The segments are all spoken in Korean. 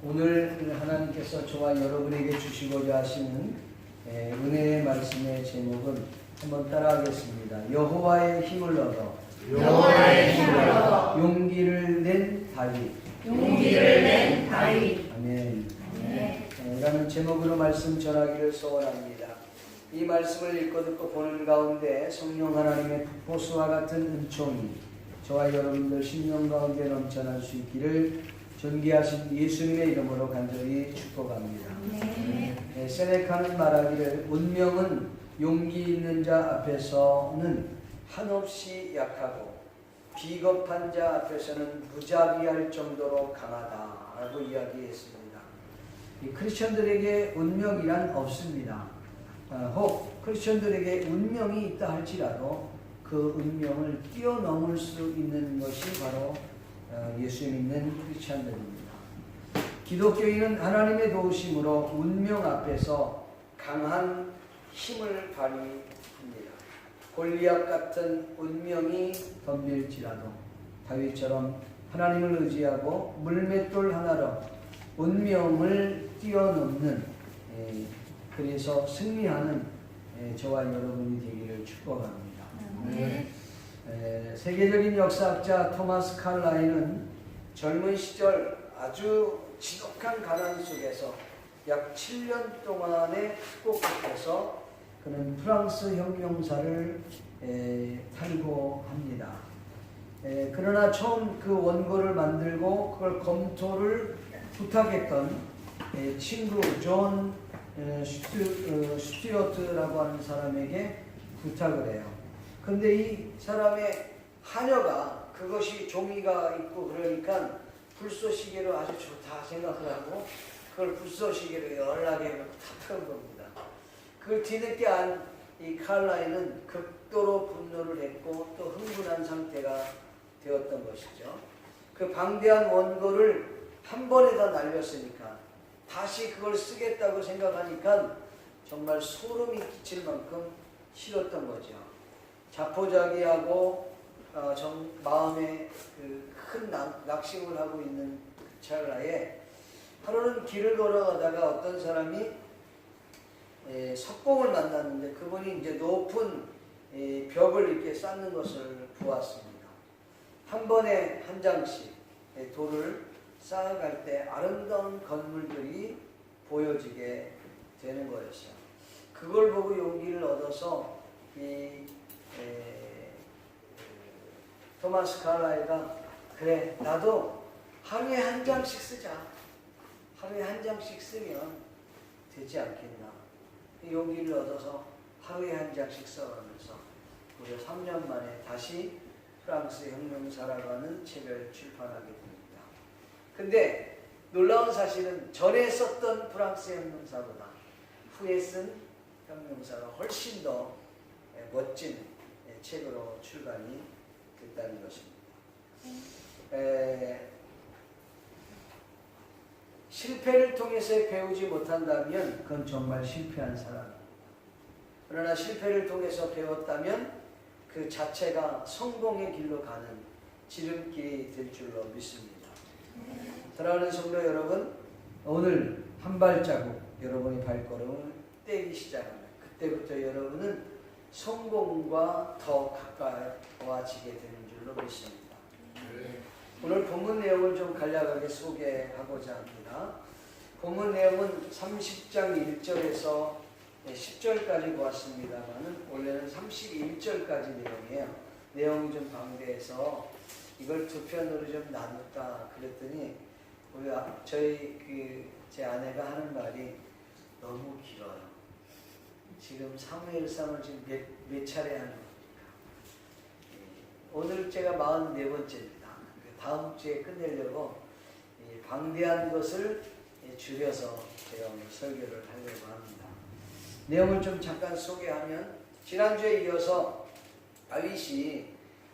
오늘 하나님께서 저와 여러분에게 주시고자 하시는 은혜의 말씀의 제목은 한번 따라하겠습니다. 여호와의 힘을 얻어 용기를 낸 다윗. 아멘. 라는 제목으로 말씀 전하기를 소원합니다. 이 말씀을 읽고 듣고 보는 가운데 성령 하나님의 폭포수와 같은 은총이 저와 여러분들 심령 가운데 넘쳐날 수 있기를 존귀하신 예수님의 이름으로 간절히 축복합니다. 세네카는 말하기를 운명은 용기 있는 자 앞에서는 한없이 약하고 비겁한 자 앞에서는 무자비할 정도로 강하다라고 이야기했습니다. 이 크리스천들에게 운명이란 없습니다. 혹 크리스천들에게 운명이 있다 할지라도 그 운명을 뛰어넘을 수 있는 것이 바로 예수 믿는 크리스천들입니다. 기독교인은 하나님의 도우심으로 운명 앞에서 강한 힘을 발휘합니다. 골리앗 같은 운명이 덤빌지라도 다윗처럼 하나님을 의지하고 물맷돌 하나로 운명을 뛰어넘는 그래서 승리하는 저와 여러분이 되기를 축복합니다. 세계적인 역사학자 토마스 칼라이는 젊은 시절 아주 지독한 가난 속에서 약 7년 동안의 축복 끝에서 그는 프랑스 혁명사를 탈고합니다. 그러나 처음 그 원고를 만들고 그걸 검토를 부탁했던 친구 존 스튜어트라고 하는 사람에게 부탁을 해요. 근데 이 사람의 하녀가 그것이 종이가 있고 그러니까 불쏘시개로 아주 좋다 생각을 하고 그걸 불쏘시개로 연락해 놓고 다 펴는 겁니다. 그걸 뒤늦게 안 이 칼라이는 극도로 분노를 했고 또 흥분한 상태가 되었던 것이죠. 그 방대한 원고를 한 번에 다 날렸으니까 다시 그걸 쓰겠다고 생각하니까 정말 소름이 끼칠 만큼 싫었던 거죠. 자포자기하고 마음에 큰 낙심을 하고 있는 그 찰나에 하루는 길을 걸어가다가 어떤 사람이 석공을 만났는데 그분이 이제 높은 벽을 이렇게 쌓는 것을 보았습니다. 한 번에 한 장씩 돌을 쌓아갈 때 아름다운 건물들이 보여지게 되는 거였어요. 그걸 보고 용기를 얻어서 토마스 칼라이가 그래 나도 하루에 한 장씩 쓰자. 하루에 한 장씩 쓰면 되지 않겠나. 용기를 얻어서 하루에 한 장씩 써가면서 무려 3년 만에 다시 프랑스 혁명사라고 하는 책을 출판하게 됩니다. 근데 놀라운 사실은 전에 썼던 프랑스 혁명사보다 후에 쓴 혁명사가 훨씬 더 멋진 책으로 출간이 됐다는 것입니다. 실패를 통해서 배우지 못한다면 그건 정말 실패한 사람입니다. 그러나 실패를 통해서 배웠다면 그 자체가 성공의 길로 가는 지름길이 될 줄로 믿습니다. 사랑하는 성도 여러분, 오늘 한 발자국 여러분이 발걸음을 떼기 시작합니다. 그때부터 여러분은 성공과 더 가까워지게 되는 줄로 믿습니다. 오늘 본문 내용을 좀 간략하게 소개하고자 합니다. 본문 내용은 30장 1절에서 10절까지 보았습니다만 원래는 31절까지 내용이에요. 내용이 좀 방대해서 이걸 두 편으로 좀 나눴다 그랬더니 제 아내가 하는 말이 너무 길어요. 지금 사무엘상을 지금 몇 차례 하는 겁니까? 오늘 제가 44번째입니다. 다음 주에 끝내려고 방대한 것을 줄여서 제가 오늘 설교를 하려고 합니다. 내용을 좀 잠깐 소개하면 지난주에 이어서 다윗이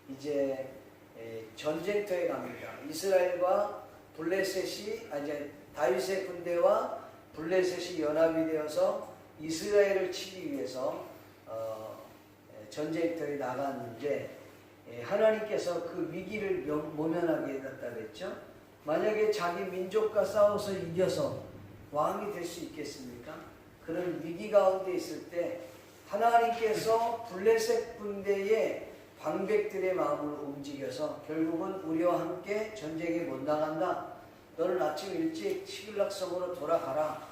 이제 전쟁터에 갑니다. 이스라엘과 이제 다윗의 군대와 블레셋이 연합이 되어서 이스라엘을 치기 위해서 전쟁터에 나갔는데 하나님께서 그 위기를 모면하게 해놨다 그랬죠. 만약에 자기 민족과 싸워서 이겨서 왕이 될 수 있겠습니까? 그런 위기 가운데 있을 때 하나님께서 블레셋 군대의 방백들의 마음을 움직여서 결국은 우리와 함께 전쟁에 못 나간다. 너는 아침 일찍 시글락성으로 돌아가라.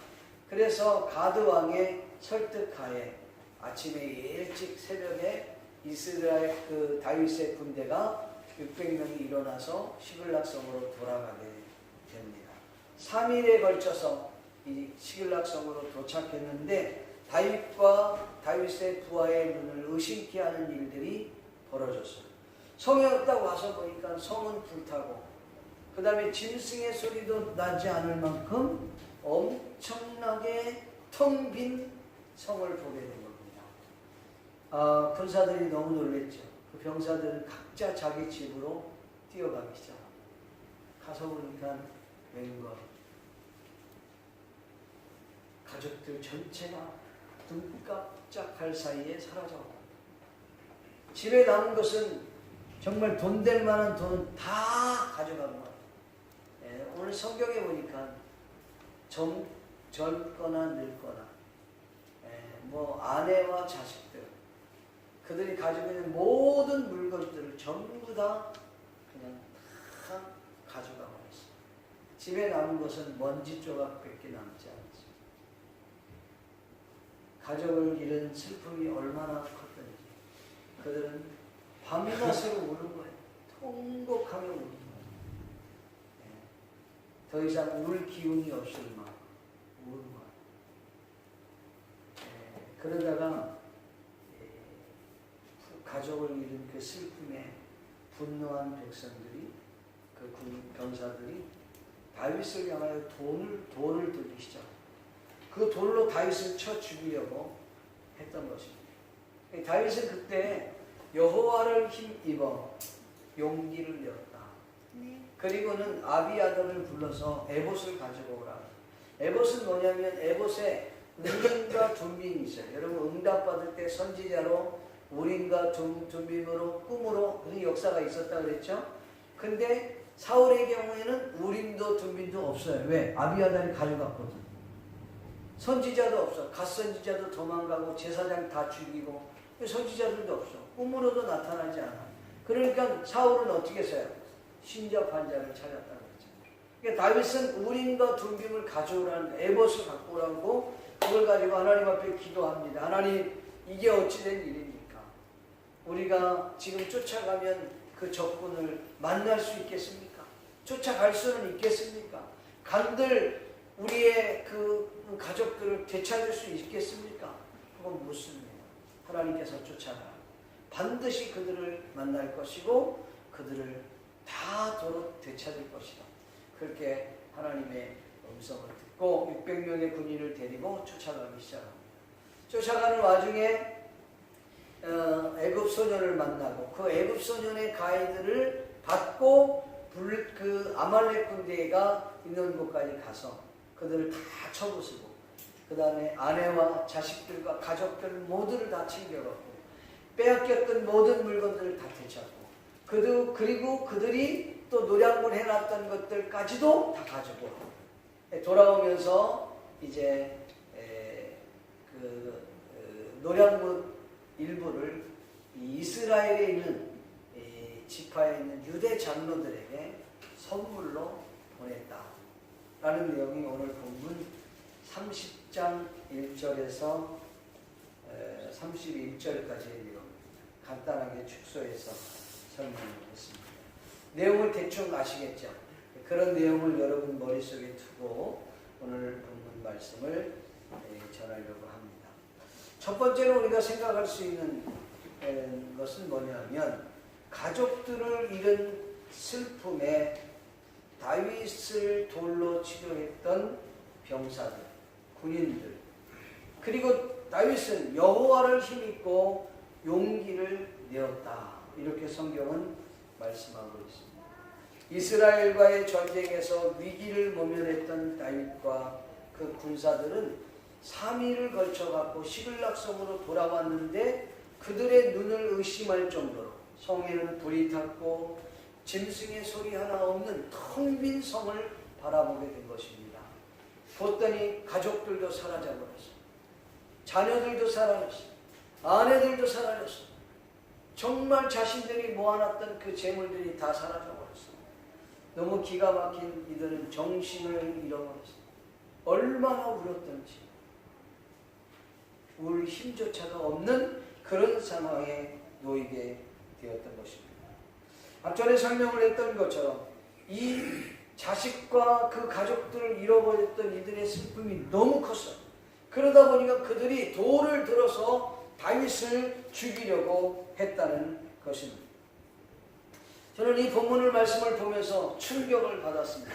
그래서 가드 왕의 설득하에 아침에 일찍 새벽에 이스라엘 그 다윗의 군대가 600명이 일어나서 시글락성으로 돌아가게 됩니다. 3일에 걸쳐서 이 시글락성으로 도착했는데 다윗과 다윗의 부하의 눈을 의심케 하는 일들이 벌어졌어요. 성에 딱 와서 보니까 성은 불타고 그 다음에 짐승의 소리도 나지 않을 만큼 엄청나게 텅 빈 성을 보게 된 겁니다. 군사들이 너무 놀랬죠. 그 병사들은 각자 자기 집으로 뛰어가기 시작합니다. 가서 보니까 웬걸 가족들 전체가 눈 깜짝할 사이에 사라져버립니다. 집에 남은 것은 정말 돈 될 만한 돈은 다 가져간 거예요. 오늘 성경에 보니까 젊거나 늙거나 뭐 아내와 자식들 그들이 가지고 있는 모든 물건들을 전부 다 그냥 다 가져가 버렸어요. 집에 남은 것은 먼지 조각밖에 남지 않았어요. 가족을 잃은 슬픔이 얼마나 컸던지 그들은 밤낮으로 우는 거예요. 통곡하며 우는 거예요. 더 이상 울 기운이 없을 만큼 우는 거예요. 그러다가 가족을 잃은 그 슬픔에 분노한 백성들이 그 병사들이 다윗을 향하여 돌을 들기 시작합니다. 그 돌로 다윗을 쳐 죽이려고 했던 것입니다. 다윗은 그때 여호와를 힘입어 용기를 내었다. 그리고는 아비아들을 불러서 에봇을 가지고 오라. 에봇은 뭐냐면 에봇에 우림과 둠빔이 있어요. 여러분 응답받을 때 선지자로 우림과 둠빔으로 꿈으로 그런 역사가 있었다 그랬죠. 근데 사울의 경우에는 우림도 둠빔도 없어요. 왜? 아비아들이 가져갔거든. 선지자도 없어. 갓선지자도 도망가고 제사장 다 죽이고 선지자들도 없어. 꿈으로도 나타나지 않아. 그러니까 사울은 어떻게 했어요? 신접한 자를 찾았다고 했죠. 그러니까 다윗은 우림과 둠빔을 가져오라는 에봇을 갖고 오라고 그걸 가지고 하나님 앞에 기도합니다. 하나님 이게 어찌된 일입니까? 우리가 지금 쫓아가면 그 적군을 만날 수 있겠습니까? 쫓아갈 수는 있겠습니까? 간들 우리의 그 가족들을 되찾을 수 있겠습니까? 그건 묻습니다. 하나님께서 쫓아가 반드시 그들을 만날 것이고 그들을 다 도로 되찾을 것이다. 그렇게 하나님의 음성을 듣고 600명의 군인을 데리고 쫓아가기 시작합니다. 쫓아가는 와중에 애굽 소년을 만나고 그 애굽 소년의 가이드를 받고 그 아말렉 군대가 있는 곳까지 가서 그들을 다 쳐부수고 그 다음에 아내와 자식들과 가족들 모두를 다 챙겨갖고 빼앗겼던 모든 물건들을 다 되찾고 그리고 그들이 또 노량물 해놨던 것들까지도 다 가지고 돌아오면서 이제 노량물 일부를 이스라엘에 있는 지파에 있는 유대 장로들에게 선물로 보냈다라는 내용이 오늘 본문 30장 1절에서 31절까지의 내용입니다. 간단하게 축소해서 설명을 했습니다. 내용을 대충 아시겠죠? 그런 내용을 여러분 머릿속에 두고 오늘 본문 말씀을 전하려고 합니다. 첫 번째로 우리가 생각할 수 있는 것은 뭐냐면 가족들을 잃은 슬픔에 다윗을 돌로 치료했던 병사들, 군인들 그리고 다윗은 여호와를 힘입고 용기를 내었다. 이렇게 성경은 말씀하고 있습니다. 이스라엘과의 전쟁에서 위기를 모면했던 다윗과 그 군사들은 3일을 걸쳐갖고 시글락성으로 돌아왔는데 그들의 눈을 의심할 정도로 성에는 불이 탔고 짐승의 소리 하나 없는 텅 빈 성을 바라보게 된 것입니다. 보더니 가족들도 사라져버렸어. 자녀들도 사라졌어. 아내들도 사라졌어. 정말 자신들이 모아놨던 그 재물들이 다 사라져버렸어. 너무 기가 막힌 이들은 정신을 잃어버렸어. 얼마나 울었던지. 울 힘조차가 없는 그런 상황에 놓이게 되었던 것입니다. 앞전에 설명을 했던 것처럼 이 자식과 그 가족들을 잃어버렸던 이들의 슬픔이 너무 컸어요. 그러다 보니까 그들이 돌을 들어서 다윗을 죽이려고 했다는 것입니다. 저는 이 본문을 말씀을 보면서 충격을 받았습니다.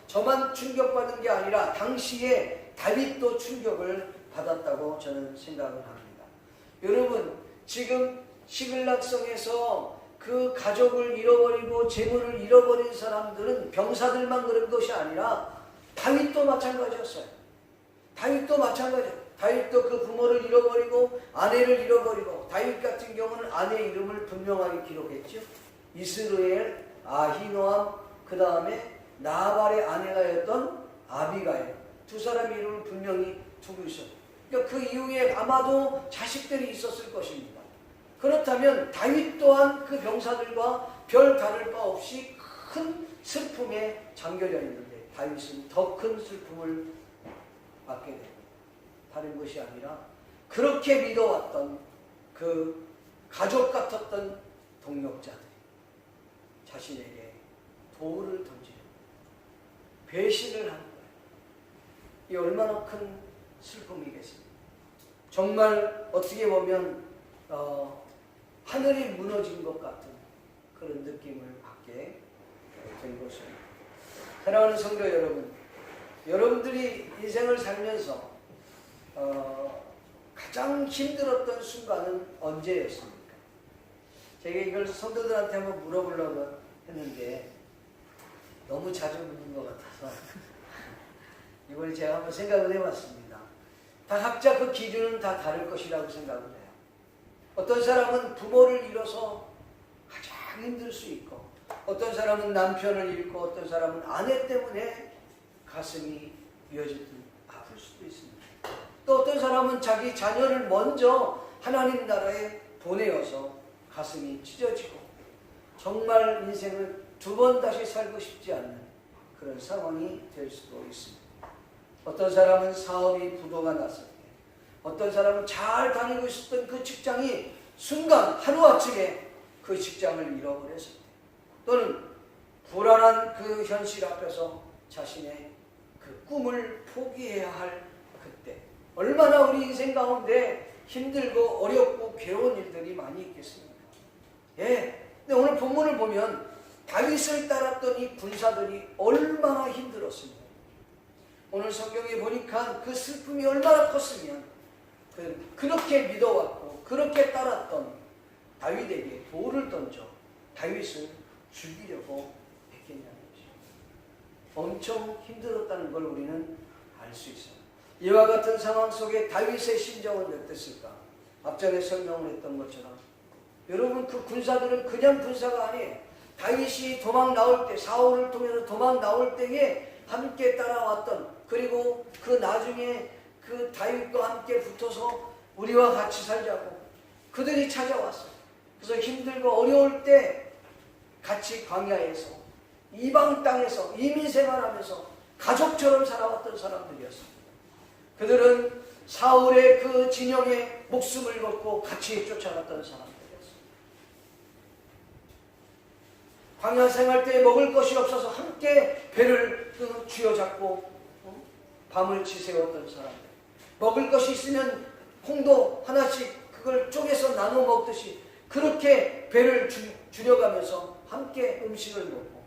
저만 충격받은 게 아니라 당시에 다윗도 충격을 받았다고 저는 생각을 합니다. 여러분, 지금 시글락성에서 그 가족을 잃어버리고 재물을 잃어버린 사람들은 병사들만 그런 것이 아니라 다윗도 마찬가지였어요. 다윗도 마찬가지예요. 다윗도 그 부모를 잃어버리고 아내를 잃어버리고, 다윗 같은 경우는 아내 이름을 분명하게 기록했죠. 이스라엘, 아히노암, 그 다음에 나발의 아내가였던 아비가일, 두 사람의 이름을 분명히 두고 있어요. 그러니까 그 이후에 아마도 자식들이 있었을 것입니다. 그렇다면 다윗 또한 그 병사들과 별 다를 바 없이 큰 슬픔에 잠겨져 있는데 다윗은 더 큰 슬픔을 받게 됩니다. 다른 것이 아니라 그렇게 믿어왔던 그 가족 같았던 동력자들이 자신에게 돌을 던지는, 배신을 하는 거예요. 이 얼마나 큰 슬픔이겠습니까? 정말 어떻게 보면 하늘이 무너진 것 같은 그런 느낌을 받게 된 것입니다. 사랑하는 성도 여러분, 여러분들이 인생을 살면서 가장 힘들었던 순간은 언제였습니까? 제가 이걸 성도들한테 한번 물어보려고 했는데 너무 자주 묻는 것 같아서 이번에 제가 한번 생각을 해봤습니다. 다 각자 그 기준은 다 다를 것이라고 생각을 해요. 어떤 사람은 부모를 잃어서 가장 힘들 수 있고, 어떤 사람은 남편을 잃고, 어떤 사람은 아내 때문에 가슴이 미어지듯 아플 수도 있습니다. 또 어떤 사람은 자기 자녀를 먼저 하나님 나라에 보내어서 가슴이 찢어지고 정말 인생을 두 번 다시 살고 싶지 않는 그런 상황이 될 수도 있습니다. 어떤 사람은 사업이 부도가 났을 때, 어떤 사람은 잘 다니고 있었던 그 직장이 순간 하루아침에 그 직장을 잃어버렸을 때, 또는 불안한 그 현실 앞에서 자신의 그 꿈을 포기해야 할 그때, 얼마나 우리 인생 가운데 힘들고 어렵고 괴로운 일들이 많이 있겠습니까? 예. 근데 오늘 본문을 보면 다윗을 따랐던 이 군사들이 얼마나 힘들었습니까? 오늘 성경에 보니까 그 슬픔이 얼마나 컸으면 그렇게 믿어왔고 그렇게 따랐던 다윗에게 돌을 던져 다윗을 죽이려고 했겠냐는 것이죠. 엄청 힘들었다는 걸 우리는 알 수 있어요. 이와 같은 상황 속에 다윗의 심정은 어땠을까? 앞전에 설명을 했던 것처럼 여러분, 그 군사들은 그냥 군사가 아니에요. 다윗이 도망 나올 때, 사울을 통해서 도망 나올 때에 함께 따라왔던, 그리고 그 나중에 그 다윗과 함께 붙어서 우리와 같이 살자고 그들이 찾아왔어요. 그래서 힘들고 어려울 때 같이 광야에서, 이방 땅에서 이민 생활하면서 가족처럼 살아왔던 사람들이었습니다. 그들은 사울의 그 진영에 목숨을 걸고 같이 쫓아갔던 사람들이었습니다. 광야 생활 때 먹을 것이 없어서 함께 배를 쥐어잡고 밤을 지새웠던 사람들. 먹을 것이 있으면 콩도 하나씩 그걸 쪼개서 나눠 먹듯이 그렇게 배를 줄여가면서 함께 음식을 먹고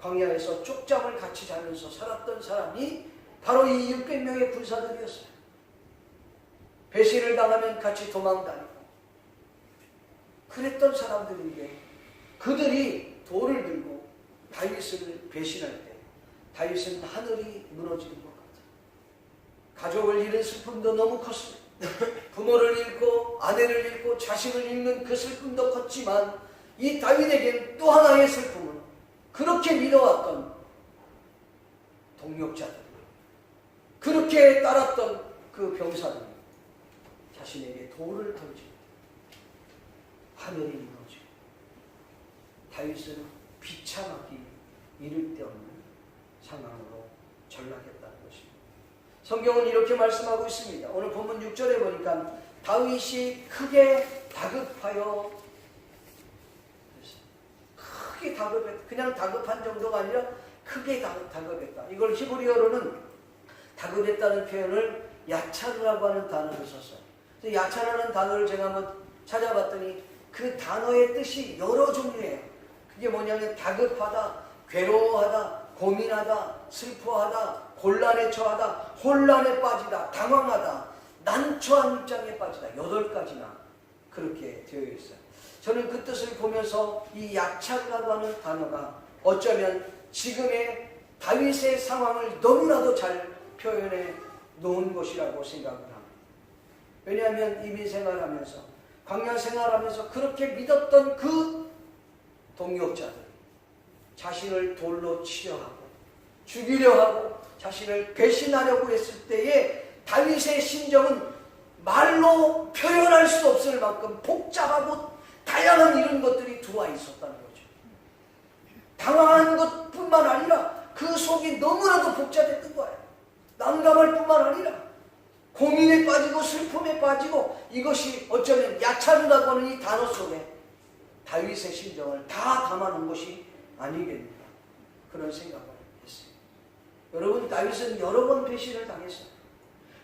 광야에서 쪽잠을 같이 자면서 살았던 사람이 바로 이 600명의 군사들이었어요. 배신을 당하면 같이 도망다니고 그랬던 사람들인데 그들이 돌을 들고 다윗을 배신할 때 다윗은 하늘이 무너지는 것 같아요. 가족을 잃은 슬픔도 너무 컸습니다. 부모를 잃고 아내를 잃고 자식을 잃는 그 슬픔도 컸지만 이 다윗에게는 또 하나의 슬픔은 그렇게 믿어왔던 동력자들, 그렇게 따랐던 그 병사들이 자신에게 돌을 던지고 하늘이 무너지고 다윗은 비참하기 이를 데 없는 상황으로 전락했다는 것입니다. 성경은 이렇게 말씀하고 있습니다. 오늘 본문 6절에 보니까 다윗이 크게 다급하여, 크게 다급했다. 그냥 다급한 정도가 아니라 크게 다급했다. 이걸 히브리어로는 다급했다는 표현을 야차르라고 하는 단어를 썼어요. 야차르라는 단어를 제가 한번 찾아봤더니 그 단어의 뜻이 여러 종류예요. 그게 뭐냐면 다급하다, 괴로워하다, 고민하다, 슬퍼하다, 곤란에 처하다, 혼란에 빠지다, 당황하다, 난처한 입장에 빠지다. 8가지나 그렇게 되어 있어요. 저는 그 뜻을 보면서 이 야차르라고 하는 단어가 어쩌면 지금의 다윗의 상황을 너무나도 잘 표현해 놓은 것이라고 생각을 합니다. 왜냐하면 이민 생활하면서, 광야 생활하면서 그렇게 믿었던 그 동역자들, 자신을 돌로 치려 하고 죽이려 하고 자신을 배신하려고 했을 때에 다윗의 심정은 말로 표현할 수 없을 만큼 복잡하고 다양한 이런 것들이 들어와 있었다는 거죠. 당황한 것뿐만 아니라 그 속이 너무나도 복잡했던 거예요. 난감할 뿐만 아니라 고민에 빠지고 슬픔에 빠지고, 이것이 어쩌면 야차르라고 하는 이 단어 속에 다윗의 심정을 다 담아놓은 것이 아니겠는가, 그런 생각을 했어요. 여러분, 다윗은 여러 번 배신을 당했어요.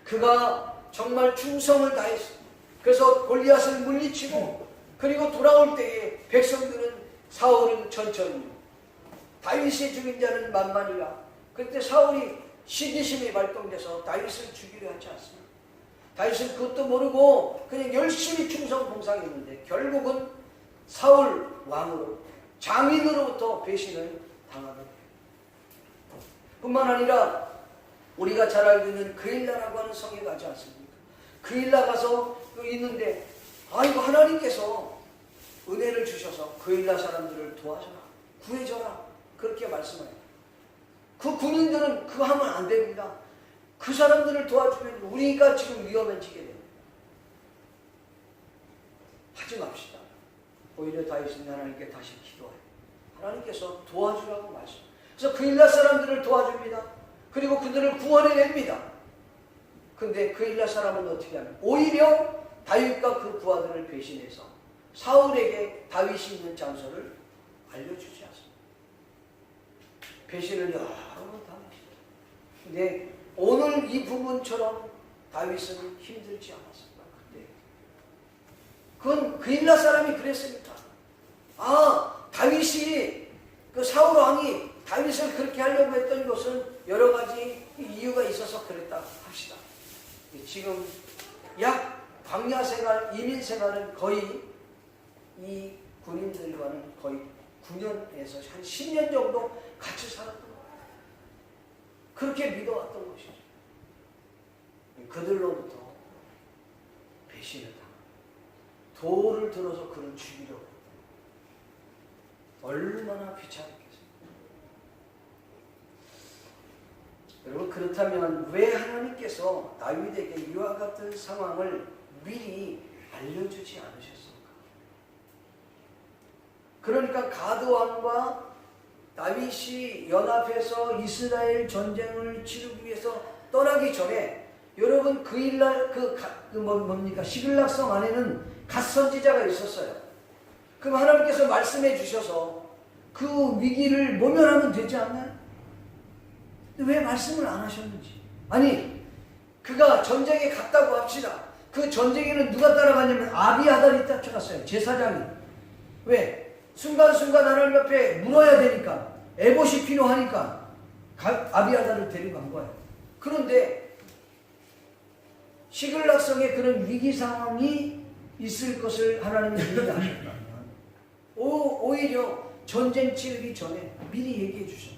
그가 정말 충성을 다했어요. 그래서 골리앗을 물리치고 그리고 돌아올 때에 백성들은, 사울은 천천히, 다윗이 죽인 자는 만만이라. 그때 사울이 시기심이 발동돼서 다윗을 죽이려 하지 않습니다. 다윗은 그것도 모르고 그냥 열심히 충성 봉상했는데 결국은 사울 왕으로, 장인으로부터 배신을 당하게 돼요. 뿐만 아니라 우리가 잘 알고 있는 그일라라고 하는 성에 가지 않습니까? 그일라 가서 있는데, 아이고, 하나님께서 은혜를 주셔서 그일라 사람들을 도와줘라, 구해줘라, 그렇게 말씀해요. 그 군인들은 그거 하면 안 됩니다. 그 사람들을 도와주면 우리가 지금 위험해지게 됩니다. 하지 맙시다. 오히려 다윗은 하나님께 다시 기도해요. 하나님께서 도와주라고 말씀. 그래서 그일라 사람들을 도와줍니다. 그리고 그들을 구원해냅니다. 근데 그일라 사람은 어떻게 하냐? 오히려 다윗과 그 부하들을 배신해서 사울에게 다윗이 있는 장소를 알려주지 않습니다. 배신을 여러 번 당했습니다. 근데 오늘 이 부분처럼 다윗은 힘들지 않았습니다. 그때 그건 그일라 사람이 그랬으니까, 다윗이, 그 사울 왕이 다윗을 그렇게 하려고 했던 것은 여러 가지 이유가 있어서 그랬다 합시다. 지금 약 광야 생활, 이민 생활은 거의 이 군인들과는 거의 9년에서 한 10년 정도 같이 살았던 거예요. 그렇게 믿어왔던 것이죠. 그들로부터 배신을 당하고 돌을 들어서 그를 죽이려고 했다. 얼마나 비참했겠습니까? 여러분, 그렇다면 왜 하나님께서 다윗에게 이와 같은 상황을 미리 알려주지 않으셨습니까? 그러니까 가드 왕과 다윗이 연합해서 이스라엘 전쟁을 치르기 위해서 떠나기 전에, 여러분, 시글락성 안에는 갓선지자가 있었어요. 그럼 하나님께서 말씀해 주셔서 그 위기를 모면하면 되지 않나요? 왜 말씀을 안 하셨는지. 아니, 그가 전쟁에 갔다고 합시다. 그 전쟁에는 누가 따라가냐면 아비아달이 따라갔어요. 제사장이. 왜? 순간순간 하나님 앞에 물어야 되니까, 에봇이 필요하니까 아비아달을 데리고 간 거예요. 그런데 시글락성에 그런 위기 상황이 있을 것을 하나님이 미리 아셨다면, 오히려 전쟁 치르기 전에 미리 얘기해 주셨어요.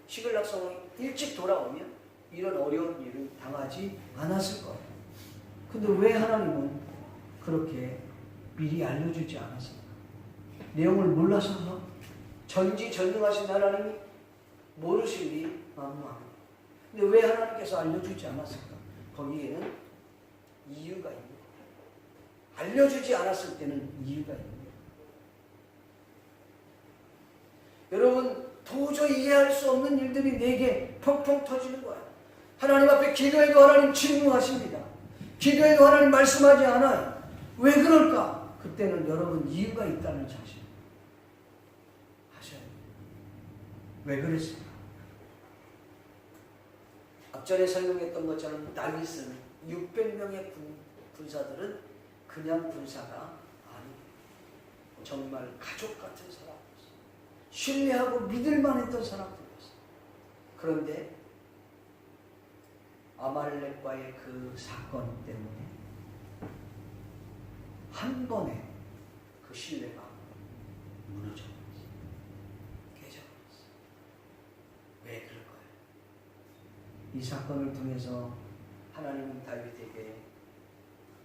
시글락성이 일찍 돌아오면 이런 어려운 일을 당하지 않았을 거예요. 근데 왜 하나님은 그렇게 미리 알려주지 않았습니까? 내용을 몰라서 전지전능하신 하나님이 모르실 리 만무합니다. 근데 왜 하나님께서 알려주지 않았을까? 거기에는 이유가 있는 거예요. 알려주지 않았을 때는 이유가 있는 거예요. 여러분, 도저히 이해할 수 없는 일들이 내게 펑펑 터지는 거예요. 하나님 앞에 기도해도 하나님 침묵하십니다. 기도해도 하나님 말씀하지 않아요. 왜 그럴까? 그때는 여러분 이유가 있다는 사실 하셔야 돼요. 왜 그랬을까? 앞전에 설명했던 것처럼 다윗은 600명의 군사들은 그냥 군사가 아니에요. 정말 가족 같은 사람이었어요. 신뢰하고 믿을만 했던 사람들이었어요. 그런데 아말렉과의 그 사건 때문에 한 번에 그 신뢰가 무너져버렸어요. 깨져버렸어요. 왜 그럴까요? 이 사건을 통해서 하나님은 다윗에게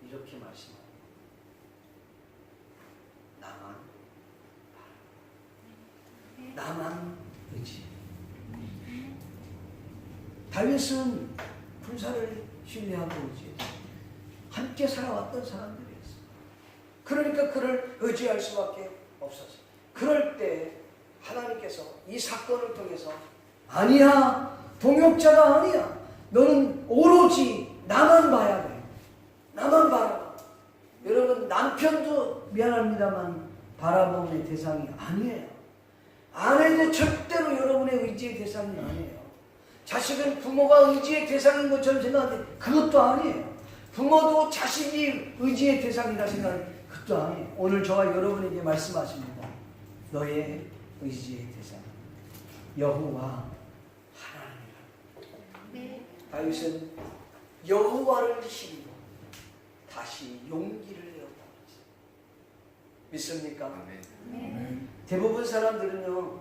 이렇게 말씀합니다. 나만 의지해. 다윗은 군사를 신뢰하고 의지했어요. 함께 살아왔던 사람들이었어요. 그러니까 그를 의지할 수밖에 없었어요. 그럴 때 하나님께서 이 사건을 통해서 아니야, 동역자가 아니야. 너는 오로지 나만 봐야 돼. 나만 바라봐. 여러분, 남편도 미안합니다만 바라보는 대상이 아니에요. 아내도 절대로 여러분의 의지의 대상이 아니에요. 자식은 부모가 의지의 대상인 것처럼 생각하는데 그것도 아니에요. 부모도 자식이 의지의 대상이라 생각하는데 그것도 아니에요. 오늘 저와 여러분에게 말씀하십니다. 너의 의지의 대상 여호와 하나님이라. 네. 다윗은 여호와를 힘입어 다시 용기를 내었다고 했어요. 믿습니까? 네. 대부분 사람들은요,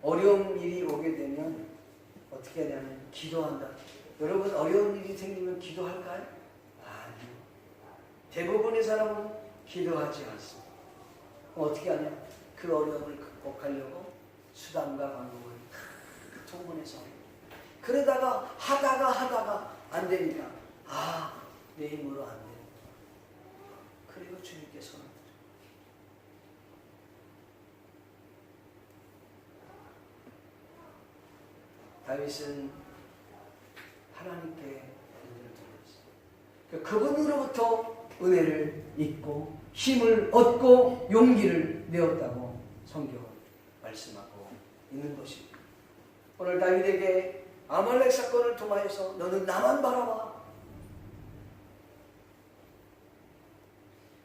어려운 일이 오게 되면 어떻게 하냐면 기도한다. 여러분, 어려운 일이 생기면 기도할까요? 아니요. 대부분의 사람은 기도하지 않습니다. 어떻게 하냐? 그 어려움을 극복하려고 수단과 방법을 동원해서 그러다가 하다가 안 되니까 내 힘으로 안 된다. 그리고 주님께 손을 들어. 다윗은 하나님께 은혜를 드렸어요. 그분으로부터 은혜를 잊고 힘을 얻고 용기를 내었다고 성경은 말씀하고 있는 것입니다. 오늘 다윗에게 아말렉 사건을 통하여서 너는 나만 바라봐.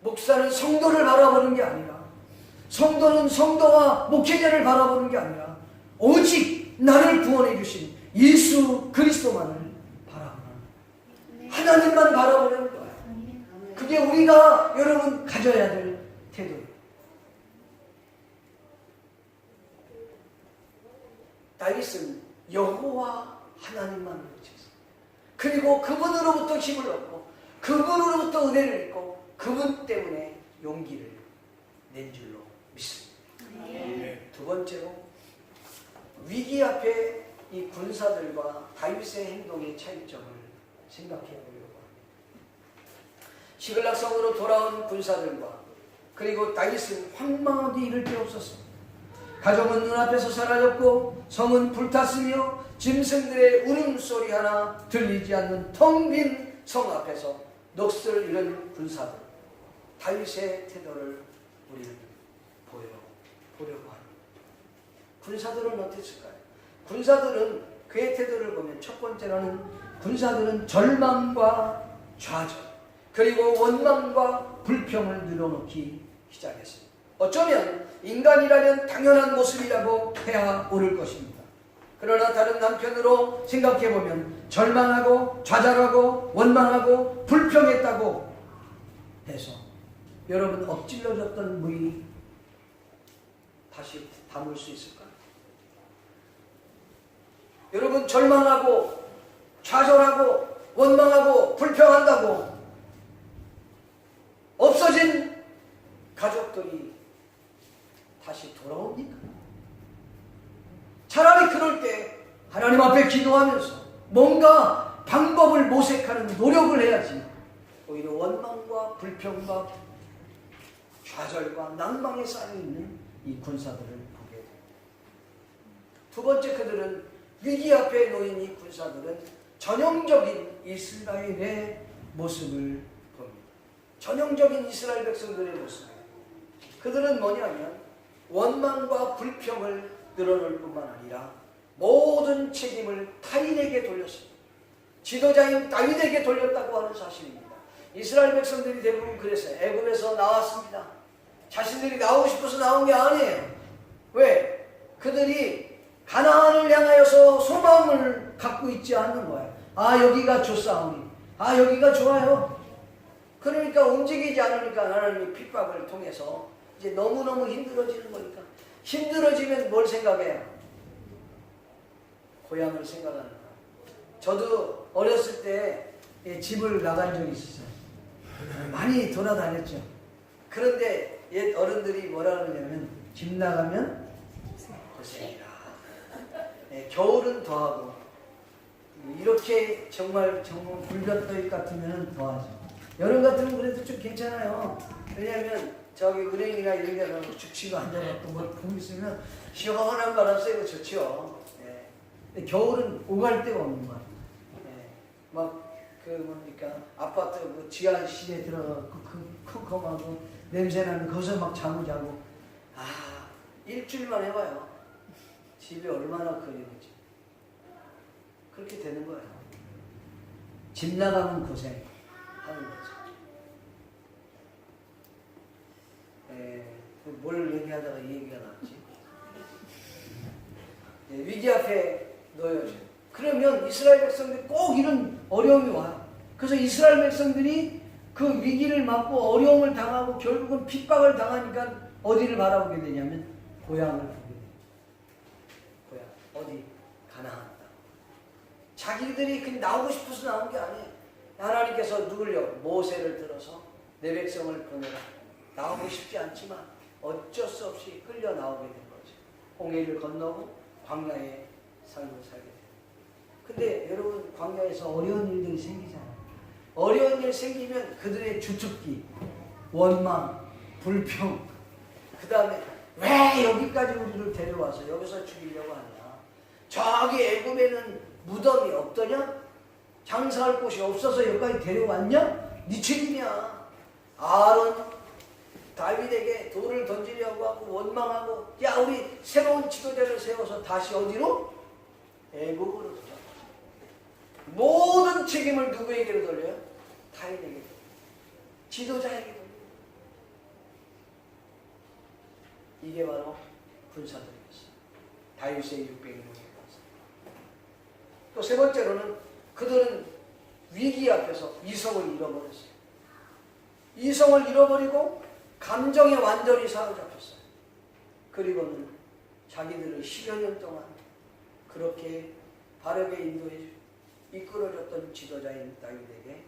목사는 성도를 바라보는 게 아니라, 성도는 성도와 목회자를 바라보는 게 아니라 오직 나를 구원해 주신 예수 그리스도만을 바라보는, 하나님만 바라보는 거예요. 그게 우리가 여러분 가져야 될 태도예요. 다윗은 여호와 하나님만 의지했어요. 그리고 그분으로부터 힘을 얻고 그분으로부터 은혜를 얻고 그분 때문에 용기를 낸 줄로 믿습니다. 두 번째로 위기 앞에 이 군사들과 다윗의 행동의 차이점을 생각해 보려고 합니다. 시글락 성으로 돌아온 군사들과 그리고 다윗은 황망하게 이를 데 없었습니다. 가정은 눈앞에서 사라졌고 성은 불탔으며 짐승들의 울음소리 하나 들리지 않는 텅 빈 성 앞에서 넋을 잃은 군사들. 다윗의 태도를 우리는 보려고 합니다. 군사들은 어땠을까요? 군사들은 그의 태도를 보면 첫 번째로는 군사들은 절망과 좌절 그리고 원망과 불평을 늘어놓기 시작했습니다. 어쩌면 인간이라면 당연한 모습이라고 해야 옳을 것입니다. 그러나 다른 한편으로 생각해보면 절망하고 좌절하고 원망하고 불평했다고 해서 여러분 엎질러졌던 물이 다시 담을 수 있을까요? 여러분 절망하고 좌절하고 원망하고 불평한다고 없어진 가족들이 그럴 때 하나님 앞에 기도하면서 뭔가 방법을 모색하는 노력을 해야지 오히려 원망과 불평과 좌절과 낭망에 쌓여있는 이 군사들을 보게 됩니다. 두 번째, 그들은 위기 앞에 놓인 이 군사들은 전형적인 이스라엘의 모습을 봅니다. 전형적인 이스라엘 백성들의 모습이에요. 그들은 뭐냐면 원망과 불평을 늘어놓을 뿐만 아니라 모든 책임을 타인에게 돌렸습니다. 지도자인 다윗에게 돌렸다고 하는 사실입니다. 이스라엘 백성들이 대부분 그랬어요. 애굽에서 나왔습니다. 자신들이 나오고 싶어서 나온 게 아니에요. 왜? 그들이 가나안을 향하여서 소망을 갖고 있지 않는 거예요. 아, 여기가 좋사오니, 아, 여기가 좋아요. 그러니까 움직이지 않으니까 하나님이 핍박을 통해서 이제 너무너무 힘들어지는 거니까. 힘들어지면 뭘 생각해요? 고향을 생각하는 거예요. 저도 어렸을 때 집을 나간 적이 있었어요. 많이 돌아다녔죠. 그런데 옛 어른들이 뭐라 그러냐면 집 나가면 고생이라. 겨울은 더하고 이렇게 정말 불볕더위 같으면 더하죠. 여름 같으면 그래도 좀 괜찮아요. 왜냐하면 저기 은행이나 이런 데 가서 죽치고 앉아갖고 뭐 보고 있으면 시원한 바람 쐬고 좋죠. 근데 겨울은 오갈 데가 없는 거야. 막 그 뭡니까 아파트 그 지하실에 들어가고 컴컴하고 냄새나는 거기서 막 잠을 자고. 아, 일주일만 해봐요. 집이 얼마나 그리운지. 그렇게 되는 거예요. 집 나가면 고생 하는 거죠. 뭘 얘기하다가 이 얘기가 나왔지? 위기 앞에 놓여져. 그러면 이스라엘 백성들이 꼭 이런 어려움이 와요. 그래서 이스라엘 백성들이 그 위기를 맞고 어려움을 당하고 결국은 핍박을 당하니까 어디를 바라보게 되냐면 고향을 보게 돼요. 고향. 어디? 가나안 땅. 자기들이 그냥 나오고 싶어서 나온 게 아니에요. 하나님께서 누굴요? 모세를 들어서 내 백성을 보내라. 나오고 싶지 않지만 어쩔 수 없이 끌려 나오게 된 거죠. 홍해를 건너고 광야의 삶을 살게 돼요. 근데 여러분, 광야에서 어려운 일들이 생기잖아요. 어려운 일 생기면 그들의 주특기, 원망, 불평, 그 다음에 왜 여기까지 우리를 데려와서 여기서 죽이려고 하냐. 저기 애굽에는 무덤이 없더냐? 장사할 곳이 없어서 여기까지 데려왔냐? 네 책임이야. 아론 다윗에게 돌을 던지려고 하고 원망하고, 야, 우리 새로운 지도자를 세워서 다시 어디로? 애굽으로 돌아가. 모든 책임을 누구에게로 돌려요? 타인에게 돌려요. 지도자에게 돌려요. 이게 바로 군사들이었어요. 다윗의 600명의 군사. 또 세 번째로는 그들은 위기 앞에서 이성을 잃어버렸어요. 이성을 잃어버리고 감정에 완전히 사로잡혔어요. 그리고는 자기들을 10여 년 동안 그렇게 바르게 인도해 이끌어줬던 지도자인 다윗에게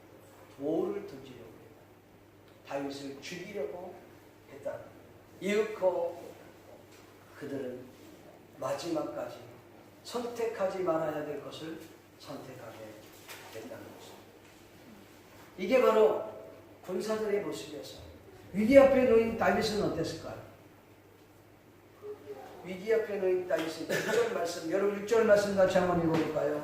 돌을 던지려고 했다. 다윗을 죽이려고 했다. 이윽고 그들은 마지막까지 선택하지 말아야 될 것을 선택하게 됐다는 것입니다. 이게 바로 군사들의 모습이었어요. 위기 앞에 놓인 다윗은 어땠을까요? 위기 앞에 놓인 다윗은 6절 말씀, 여러분 6절 말씀 같이 한번 읽어볼까요?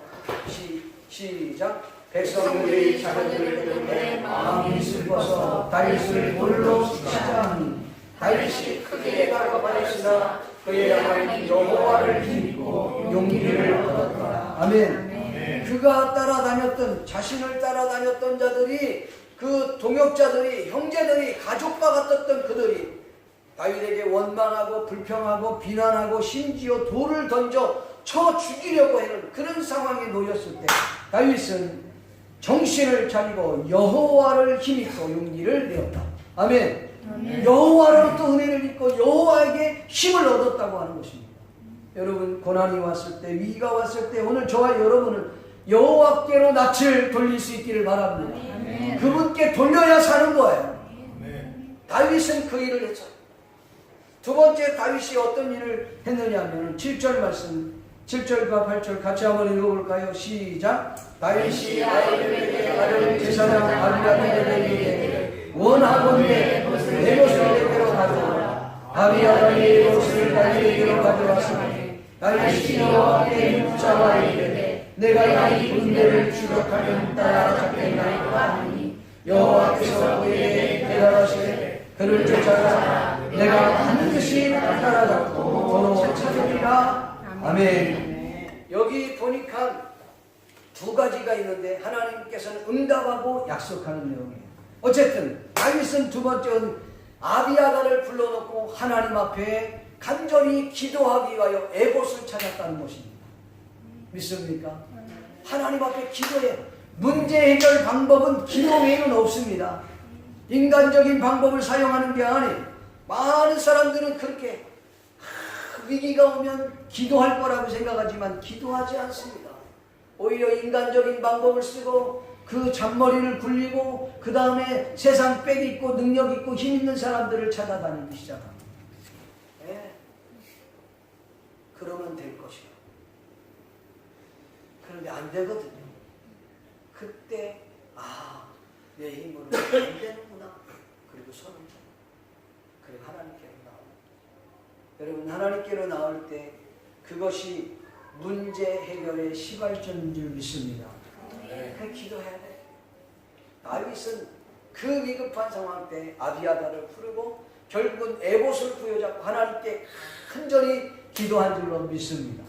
시작. 백성들이 자기들 때문에 마음이 슬퍼서 다윗을 돌로 치자하니 다윗이 크게 갈급하였으나 그의 하나님 여호와를 힘입고 용기를 얻었더라. 아멘. 그가 따라다녔던, 자신을 따라다녔던 자들이, 그 동역자들이, 형제들이, 가족과 같았던 그들이 다윗에게 원망하고 불평하고 비난하고 심지어 돌을 던져 쳐 죽이려고 하는 그런 상황에 놓였을 때 다윗은 정신을 차리고 여호와를 힘입고 용기를 내었다. 아멘. 여호와로부터 은혜를 입고 여호와에게 힘을 얻었다고 하는 것입니다. 여러분, 고난이 왔을 때, 위기가 왔을 때 오늘 저와 여러분은 여호와께로 낯을 돌릴 수 있기를 바랍니다. 아멘. 그분께 돌려야 사는 거예요. 아멘. 다윗은 그 일을 했어요. 두 번째, 다윗이 어떤 일을 했느냐 하면 7절 말씀 7절과 8절 같이 한번 읽어볼까요? 시작. 다윗이 아이를 제사장 아비아달에게 원하건대 내 것을 내게로 가져오라. 아비아달이 것을 다윗에게로 가져왔으니 다윗이 여호와 함께 붙잡아 이르되 내가 이 군대를 추격하면 따라잡겠나이까 하니 여호와께서 그에게 대답하시되 그를 쫓아라. 내가 반드시 따라잡고 너로 찾으리라. 아멘. 여기 보니까 두 가지가 있는데 하나님께서는 응답하고 약속하는 내용이에요. 어쨌든 다윗은 두 번째 아비아달을 불러놓고 하나님 앞에 간절히 기도하기 위하여 에봇을 찾았다는 것입니다. 믿습니까? 하나님 앞에 기도해요. 문제 해결 방법은 기도 외에는 없습니다. 인간적인 방법을 사용하는 게 아니에요. 많은 사람들은 그렇게 위기가 오면 기도할 거라고 생각하지만 기도하지 않습니다. 오히려 인간적인 방법을 쓰고 그 잔머리를 굴리고 그 다음에 세상 빽 있고 능력 있고 힘 있는 사람들을 찾아다니기 시작합니다. 네. 그러면 될 것이요. 그런데 안 되거든요. 그때 내 힘으로 안 되는구나. 그리고 손을 그리고 하나님께로 나옵니다. 여러분 하나님께로 나올 때 그것이 문제 해결의 시발점인 줄 믿습니다. 그냥 기도해야 돼. 다윗은 그 위급한 상황 때 아비아달을 부르고 결국은 에봇을 부여잡고 하나님께 간절히 기도한 줄로 믿습니다.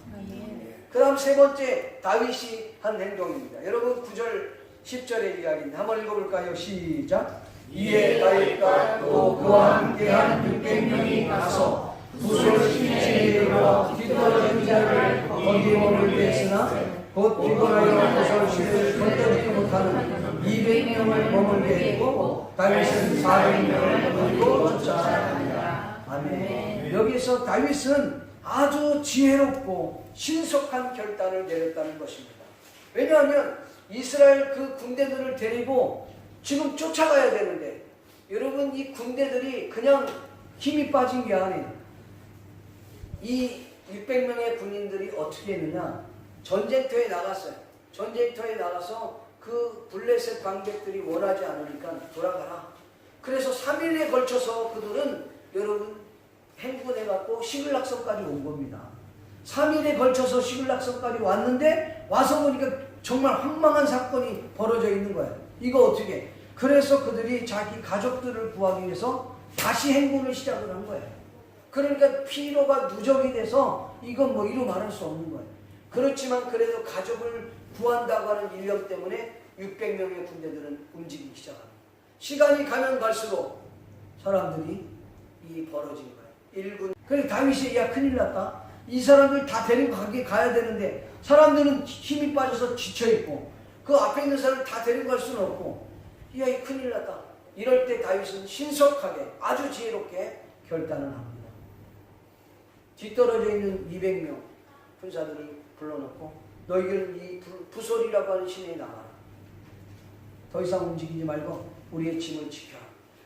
그 다음 세 번째 다윗이 한 행동입니다. 여러분 9절 10절의 이야기인데 한번 읽어볼까요? 시작. 이에 다윗과 또 그와 함께한 600명이 가서 부솔 시내에 이르러 뒤떨어진 자를 거기 머물게 했으나 곧 피곤하여 부솔 시내를 건너지지 못하는 200명을 머물게 했고 다윗은 400명을 머물고 쫓아간다. 아멘. 여기서 다윗은 아주 지혜롭고 신속한 결단을 내렸다는 것입니다. 왜냐하면 이스라엘 그 군대들을 데리고 지금 쫓아가야 되는데 여러분 이 군대들이 그냥 힘이 빠진 게 아니에요. 이 600명의 군인들이 어떻게 했느냐, 전쟁터에 나갔어요. 전쟁터에 나가서 그 블레셋 방백들이 원하지 않으니까 돌아가라. 그래서 3일에 걸쳐서 그들은 여러분 행군해갖고 시글락성까지 온 겁니다. 3일에 걸쳐서 시글락성까지 왔는데 와서 보니까 정말 황망한 사건이 벌어져 있는 거예요. 이거 어떻게? 그래서 그들이 자기 가족들을 구하기 위해서 다시 행군을 시작을 한 거예요. 그러니까 피로가 누적이 돼서 이건 뭐 이루 말할 수 없는 거예요. 그렇지만 그래도 가족을 구한다고 하는 일념 때문에 600명의 군대들은 움직이기 시작합니다. 시간이 가면 갈수록 사람들이 이 벌어진 거예요. 1군. 그래서 다윗이 야 큰일 났다. 이 사람들 다 데리고 가야 되는데 사람들은 힘이 빠져서 지쳐있고 그 앞에 있는 사람을 다 데리고 갈 수는 없고 야 이 큰일 났다. 이럴 때 다윗은 신속하게 아주 지혜롭게 결단을 합니다. 뒤떨어져 있는 200명 군사들을 불러놓고 너희들은 이 부솔이라고 하는 시내에 나가라. 더 이상 움직이지 말고 우리의 짐을 지켜라.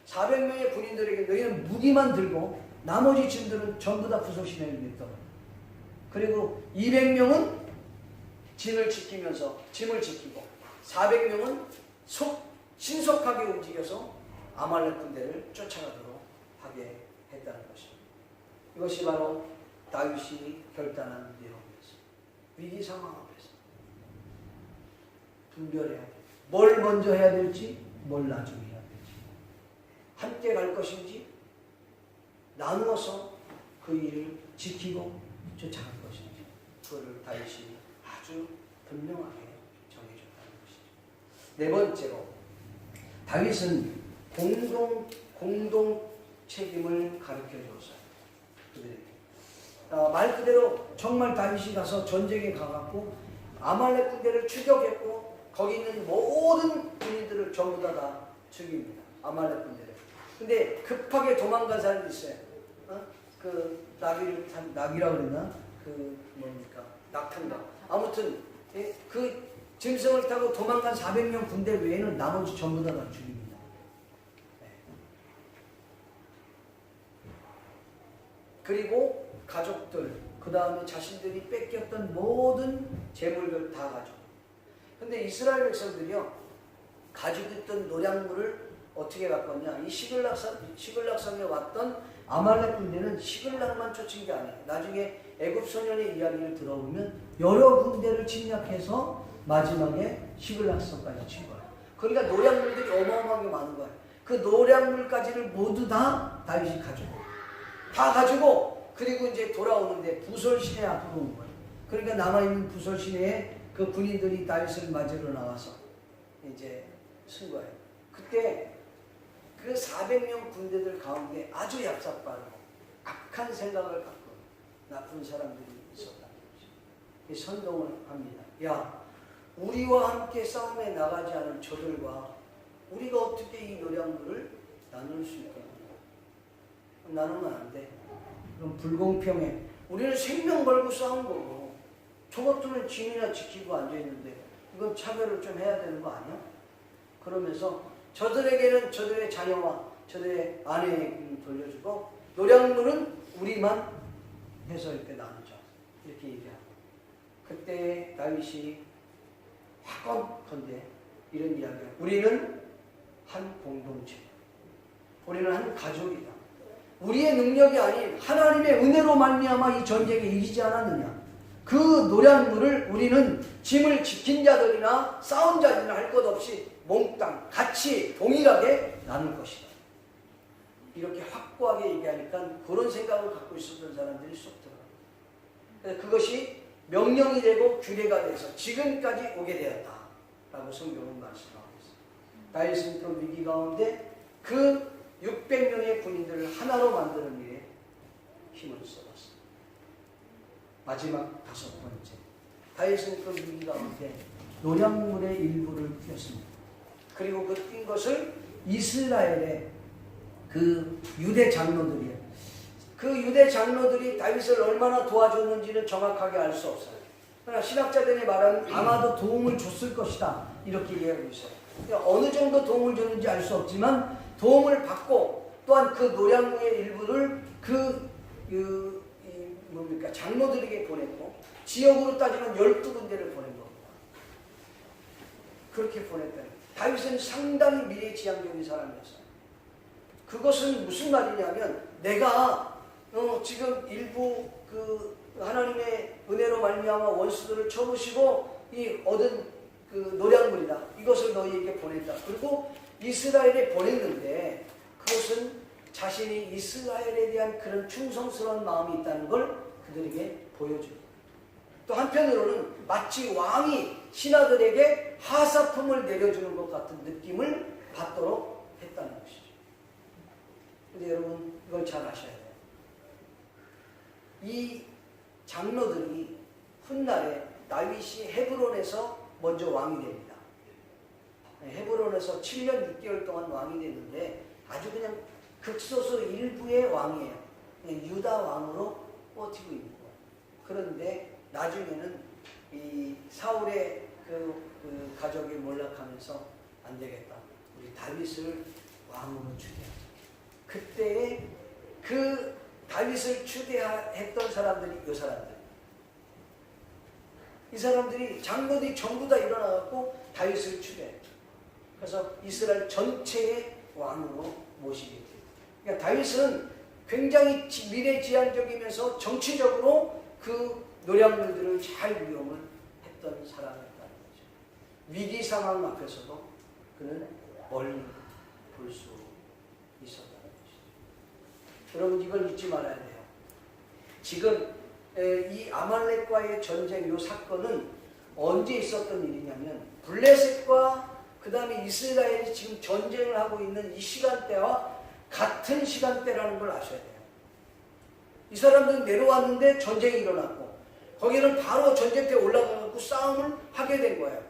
400명의 군인들에게 너희는 무기만 들고 나머지 짐들은 전부 다 부솔 시내에 있더라. 그리고 200명은 짐을 지키면서 짐을 지키고 400명은 신속하게 움직여서 아말렉 군대를 쫓아가도록 하게 했다는 것입니다. 이것이 바로 다윗이 결단한 내용이었습니다. 위기 상황 앞에서 분별해야 돼. 뭘 먼저 해야 될지, 뭘 나중에 해야 될지, 함께 갈 것인지 나누어서 그 일을 지키고 쫓아갈 것인지 그거를 다윗이 아주 분명하게 정해줬다는 것이죠. 네 번째로 다윗은 공동 책임을 가르쳐 줬어요. 그들에게. 말 그대로 정말 다윗이 가서 전쟁에 가갖고 아말렉 군대를 추격했고 거기 있는 모든 군인들을 전부 다 죽입니다. 아말렉 군대를. 근데 급하게 도망간 사람이 있어요. 그 낙이라고 그랬나? 그 뭡니까? 낙탄가. 아무튼 그 짐승을 타고 도망간 400명 군대 외에는 나머지 전부 다 죽입니다. 네. 그리고 가족들 그 다음에 자신들이 뺏겼던 모든 재물들 다 가지고. 근데 이스라엘 백성들이요, 가지고 있던 노략물을 어떻게 바꿨냐? 이 시글락성에 왔던 아말렉 군대는 시글락만 쫓은 게 아니에요. 나중에 애굽 소년의 이야기를 들어보면 여러 군대를 침략해서 마지막에 시글락성까지 친 거예요. 그러니까 노략물들이 어마어마하게 많은 거예요. 그 노략물까지를 모두 다 다윗이 가지고 그리고 이제 돌아오는데 부설 시내 앞으로 온 거예요. 그러니까 남아있는 부설 시내에 그 군인들이 다윗을 맞으러 나와서 이제 쓴 거예요. 그때 그 400명 군대들 가운데 아주 얍삽하고 악한 생각을 갖고 나쁜 사람들이 있었다는 거죠. 선동을 합니다. 야, 우리와 함께 싸움에 나가지 않은 저들과 우리가 어떻게 이 노략물을 나눌 수 있겠느냐. 나누면 안 돼. 그럼 불공평해. 우리는 생명 걸고 싸운 거고 저 같으면 진이나 지키고 앉아있는데 이건 차별을 좀 해야 되는 거 아니야? 그러면서 저들에게는 저들의 자녀와 저들의 아내에게 돌려주고 노략물은 우리만 해서 이렇게 나누자. 이렇게 얘기하고. 그때 다윗이 화건컨대 이런 이야기를. 우리는 한 공동체. 우리는 한 가족이다. 우리의 능력이 아닌 하나님의 은혜로 말미암아 이 전쟁에 이기지 않았느냐. 그 노략물을 우리는 짐을 지킨 자들이나 싸운 자들이나 할 것 없이 몽땅 같이 동일하게 나눌 것이다. 이렇게 확고하게 얘기하니까 그런 생각을 갖고 있었던 사람들이 쏙 들어가요. 그것이 명령이 되고 규례가 돼서 지금까지 오게 되었다라고 성경은 말씀하고 있습니다. 다윗은 그 위기 가운데 그 600명의 군인들을 하나로 만드는 일에 힘을 쏟았습니다. 마지막 5번째, 다윗은 그 위기 가운데 노략물의 일부를 띄었습니다. 그리고 그 띈 것을 이스라엘의 그 유대 장로들이에요. 그 유대 장로들이 다윗을 얼마나 도와줬는지는 정확하게 알 수 없어요. 그러나 신학자들이 말하는 아마도 도움을 줬을 것이다, 이렇게 이해하고 있어요. 그러니까 어느 정도 도움을 줬는지 알 수 없지만 도움을 받고 또한 그 노략물의 일부를 장로들에게 보냈고 지역으로 따지면 12군데를 보낸 겁니다. 그렇게 보냈다는. 다윗은 상당히 미래지향적인 사람이었어요. 그것은 무슨 말이냐면 내가 지금 일부 그 하나님의 은혜로 말미암아 원수들을 쳐부시고 이 얻은 그 노략물이다. 이것을 너희에게 보냈다. 그리고 이스라엘에 보냈는데 그것은 자신이 이스라엘에 대한 그런 충성스러운 마음이 있다는 걸 그들에게 보여줍니다. 또 한편으로는 마치 왕이 신하들에게 하사품을 내려주는 것 같은 느낌을 받도록 했다는 것이죠. 근데 여러분 이걸 잘 아셔야 돼요. 이 장로들이 훗날에 다윗이 헤브론에서 먼저 왕이 됩니다. 헤브론에서 7년 6개월 동안 왕이 됐는데 아주 그냥 극소수 일부의 왕이에요. 그냥 유다 왕으로 버티고 있는 거예요. 그런데 나중에는 이 사울의 그 가족이 몰락하면서 안 되겠다. 우리 다윗을 왕으로 추대하자. 그때에 그 다윗을 추대했던 사람들이 이 사람들. 이 사람들이 장로들이 전부 다 일어나갖고 다윗을 추대했죠. 그래서 이스라엘 전체의 왕으로 모시게 돼요. 그러니까 다윗은 굉장히 미래지향적이면서 정치적으로 그 노략물들을 잘 이용을 했던 사람이었다는 거죠. 위기 상황 앞에서도 그는 멀리 볼 수 있었다는 것이죠. 여러분 이걸 잊지 말아야 돼요. 지금 이 아말렉과의 전쟁 이 사건은 언제 있었던 일이냐면 블레셋과 그 다음에 이스라엘이 지금 전쟁을 하고 있는 이 시간대와 같은 시간대라는 걸 아셔야 돼요. 이 사람들은 내려왔는데 전쟁이 일어났고 거기는 바로 전쟁터에 올라가고 싸움을 하게 된 거예요.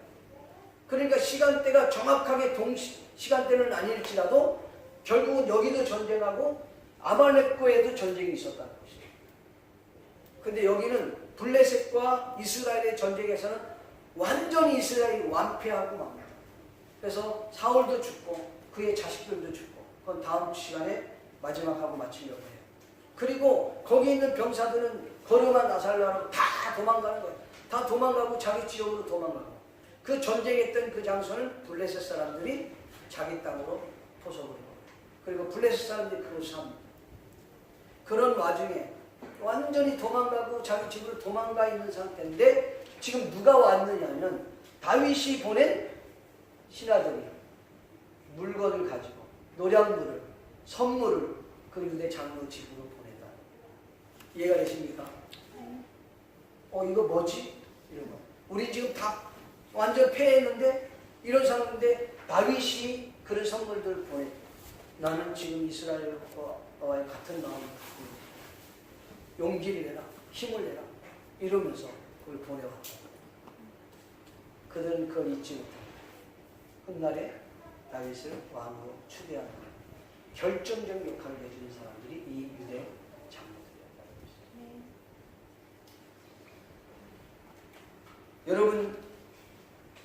그러니까 시간대가 정확하게 시간대는 아닐지라도 결국은 여기도 전쟁하고 아말렉과에도 전쟁이 있었다는 것이죠. 근데 여기는 블레셋과 이스라엘의 전쟁에서는 완전히 이스라엘이 완패하고 맙니다. 그래서 사울도 죽고 그의 자식들도 죽고 그건 다음 시간에 마지막하고 마치려고 해요. 그리고 거기 있는 병사들은 거름한 나살라로 다 도망가는 거예요. 다 도망가고 자기 지역으로 도망가고. 그 전쟁했던 그 장소는 블레셋 사람들이 자기 땅으로 포섭을 해요. 그리고 블레셋 사람들이 그걸 삽니다. 그런 와중에 완전히 도망가고 자기 집으로 도망가 있는 상태인데 지금 누가 왔느냐면 다윗이 보낸 신하들이 물건을 가지고 노량물을 선물을 그 유대 장로 집으로 보내다. 이해가 되십니까? 이거 뭐지? 이런 거. 우리 지금 다 완전 패했는데 이런 상황인데 다윗이 그런 선물들을 보냈다. 나는 지금 이스라엘과의 같은 마음을 갖고 용기를 내라, 힘을 내라 이러면서 그걸 보내왔다. 그들은 그걸 잊지 못하고 훗날에 다윗을 왕으로 추대하는 결정적 역할을 해주는 사람들이 이 유대 장로들이었다는 것입니다. 여러분,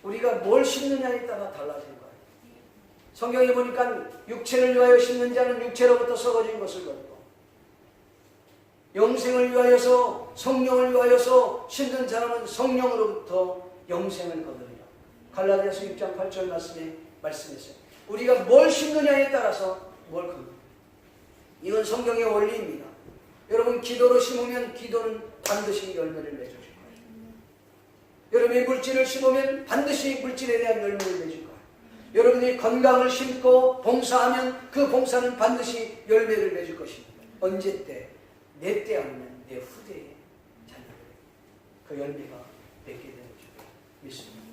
우리가 뭘 심느냐에 따라 달라지는 거예요. 성경에 보니까 육체를 위하여 심는 자는 육체로부터 썩어진 것을 거두고 영생을 위하여서 성령을 위하여서 심는 자는 성령으로부터 영생을 거두리라. 갈라디아서 6장 8절 말씀에 말씀했어요. 우리가 뭘 심느냐에 따라서 뭘 거두고. 이건 성경의 원리입니다. 여러분, 기도로 심으면 기도는 반드시 열매를 맺어줄 거예요. 여러분이 물질을 심으면 반드시 물질에 대한 열매를 맺을 거예요. 여러분이 건강을 심고 봉사하면 그 봉사는 반드시 열매를 맺을 것입니다. 언제 때? 내 때 아니면 내 후대의 자녀들 그 열매가 맺게 되는 줄 믿습니다.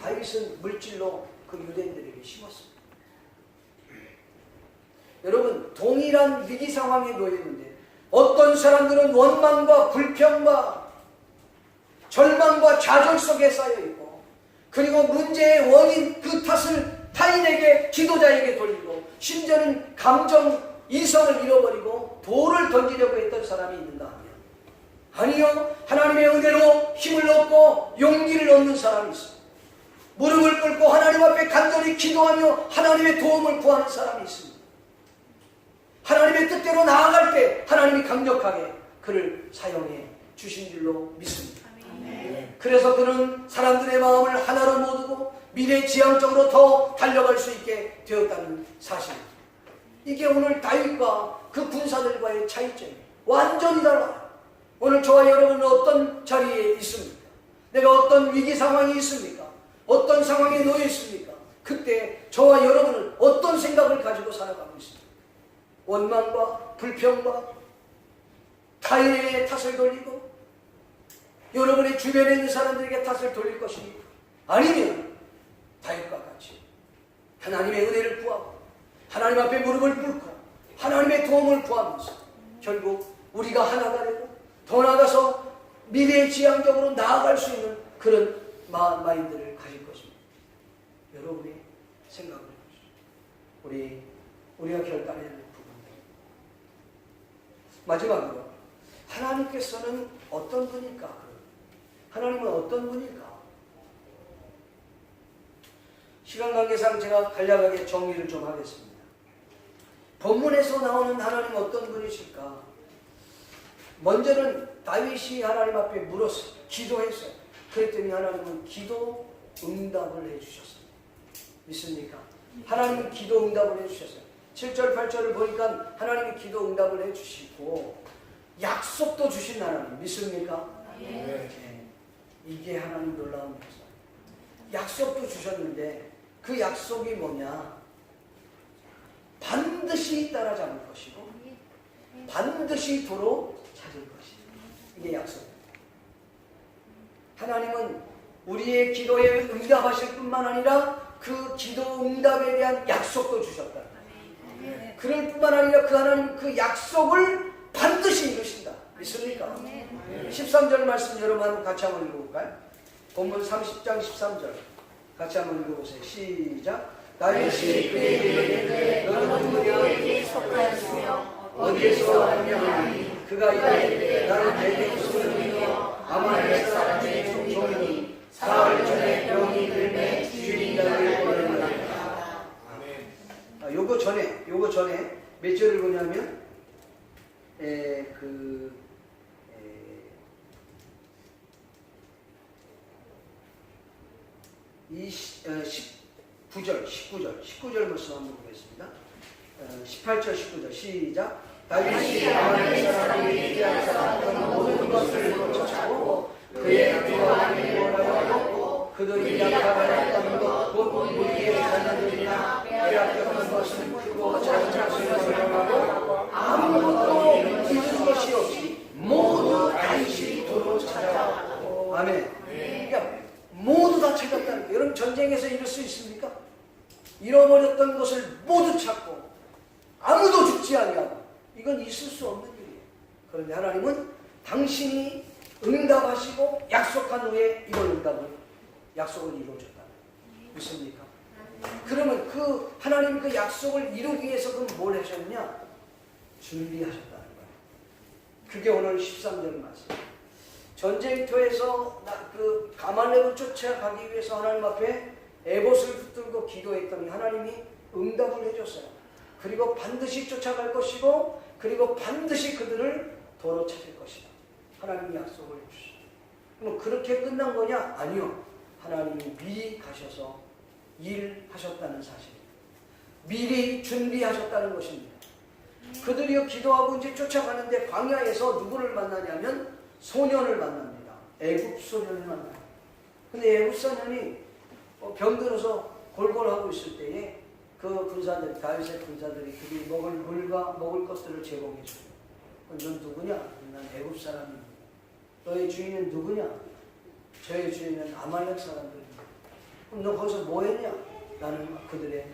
다윗은 물질로 그 유대인들에게 심었습니다. 여러분, 동일한 위기 상황에 놓여 있는데 어떤 사람들은 원망과 불평과 절망과 좌절 속에 쌓여 있고 그리고 문제의 원인 그 탓을 타인에게 지도자에게 돌리고 심지어는 감정 이성을 잃어버리고 돌을 던지려고 했던 사람이 있는가 하면 아니요, 하나님의 은혜로 힘을 얻고 용기를 얻는 사람이 있습니다. 무릎을 꿇고 하나님 앞에 간절히 기도하며 하나님의 도움을 구하는 사람이 있습니다. 하나님의 뜻대로 나아갈 때 하나님이 강력하게 그를 사용해 주신 줄로 믿습니다. 그래서 그는 사람들의 마음을 하나로 모으고 미래지향적으로 더 달려갈 수 있게 되었다는 사실입니다. 이게 오늘 다윗과 그 군사들과의 차이점이에요. 완전히 달라요. 오늘 저와 여러분은 어떤 자리에 있습니까? 내가 어떤 위기 상황이 있습니까? 어떤 상황에 놓여 있습니까? 그때 저와 여러분은 어떤 생각을 가지고 살아가고 있습니까? 원망과 불평과 타인에게 탓을 돌리고 여러분의 주변에 있는 사람들에게 탓을 돌릴 것입니까? 아니면 다윗과 같이 하나님의 은혜를 구하고 하나님 앞에 무릎을 꿇고 하나님의 도움을 구하면서 결국 우리가 하나가 되고 더 나아가서 미래지향적으로 나아갈 수 있는 그런 마인드를 가질 것입니다. 여러분의 생각을 해보시죠. 우리가 결단해야 할 부분입니다. 마지막으로 하나님께서는 어떤 분일까? 하나님은 어떤 분일까? 시간 관계상 제가 간략하게 정리를 좀 하겠습니다. 본문에서 나오는 하나님은 어떤 분이실까? 먼저는 다윗이 하나님 앞에 물었어요. 기도했어요. 그랬더니 하나님은 기도 응답을 해주셨습니다. 믿습니까? 하나님은 기도 응답을 해주셨어요. 7절 8절을 보니까 하나님이 기도 응답을 해주시고 약속도 주신 하나님 믿습니까? 네. 이게 하나님 놀라운 역사. 약속도 주셨는데 그 약속이 뭐냐? 반드시 따라잡을 것이고 반드시 도로 찾을 것이다. 이게 약속입니다. 하나님은 우리의 기도에 응답하실 뿐만 아니라 그 기도 응답에 대한 약속도 주셨다. 그럴 뿐만 아니라 그 하나님 그 약속을 반드시 이루신다. 믿습니까? 13절 말씀 여러분 같이 한번 읽어볼까요? 본문 30장 13절 같이 한번 읽어보세요. 시작. 다윗이 그에게 이르되 너는 누구에게 속하였으며 어디에서 왔느냐? 그가 이르되 나는 대대 소년이요 아말렉 사람의 종이니 사흘 전에 병이 들매 주인 자를 보내나이다. 요거 전에 몇 절을 보냐면 19절 말씀 한번 보겠습니다. 18절, 19절 시작. 다윗이 아말렉 사람이 피하지 않았던 모든 것을 쫓아오고 그의 두려움을 몰아내고 그들이 약탈하였던 것 곧 무리의 자녀들이나 빼앗겼던 것은 크고 작은 것을 벌어가고 아무것도 잃은 것이 없이 모두 다윗이 도로 찾아왔고. 아멘. 그러니까 모두 다 찾았다는 거예요. 여러분 전쟁에서 이럴 수 있습니까? 잃어버렸던 것을 모두 찾고 아무도 죽지 아니하고, 이건 있을 수 없는 일이에요. 그런데 하나님은 당신이 응답하시고 약속한 후에 이걸 약속을 이루어줬다. 믿습니까? 그러면 그 하나님 그 약속을 이루기 위해서 그럼 뭘 하셨냐? 준비하셨다는 거예요. 그게 오늘 13절 말씀. 전쟁터에서 그 아말렉을 쫓아가기 위해서 하나님 앞에 에봇을 붙들고 기도했더니 하나님이 응답을 해줬어요. 그리고 반드시 쫓아갈 것이고, 그리고 반드시 그들을 도로 찾을 것이다. 하나님이 약속을 해주셨어요. 그럼 그렇게 끝난 거냐? 아니요. 하나님이 미리 가셔서 일하셨다는 사실입니다. 미리 준비하셨다는 것입니다. 그들이 기도하고 이제 쫓아가는데 광야에서 누구를 만나냐면 소년을 만납니다. 애굽 소년을 만나요. 근데 애굽 소년이 병들어서 골골하고 있을 때에 그 군사들, 다윗의 군사들이 그들이 먹을 물과 먹을 것들을 제공해 줘요. 넌 누구냐? 난 애굽 사람입니다. 너의 주인은 누구냐? 저의 주인은 아말렉 사람들입니다. 그럼 너 거기서 뭐 했냐? 나는 그들의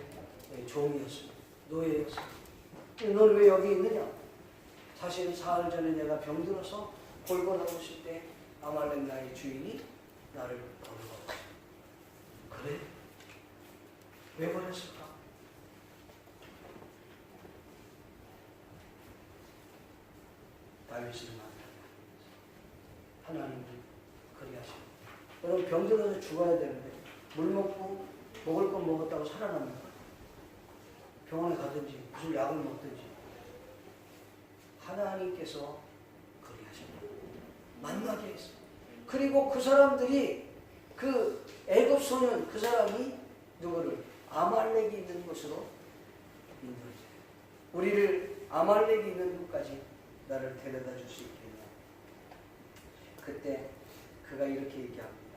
종이었습니다. 노예였습니다. 넌 왜 여기 있느냐? 사실 사흘 전에 내가 병들어서 골골하고 있을 때 아말렉 나의 주인이 나를 버려버렸어. 그래? 왜 버렸을까? 다윗을 만나다. 하나님은 그리하십니다. 여러분 병들어서 죽어야 되는데 물 먹고 먹을 건 먹었다고 살아납니까? 병원에 가든지 무슨 약을 먹든지 하나님께서 그리하십니다. 만나게 했어요. 그리고 그 사람들이 그 애굽 소년 그 사람이 누구를 아말렉이 있는 곳으로 인도했어요. 우리를 아말렉이 있는 곳까지 나를 데려다 줄 수 있겠냐. 그때 그가 이렇게 얘기합니다.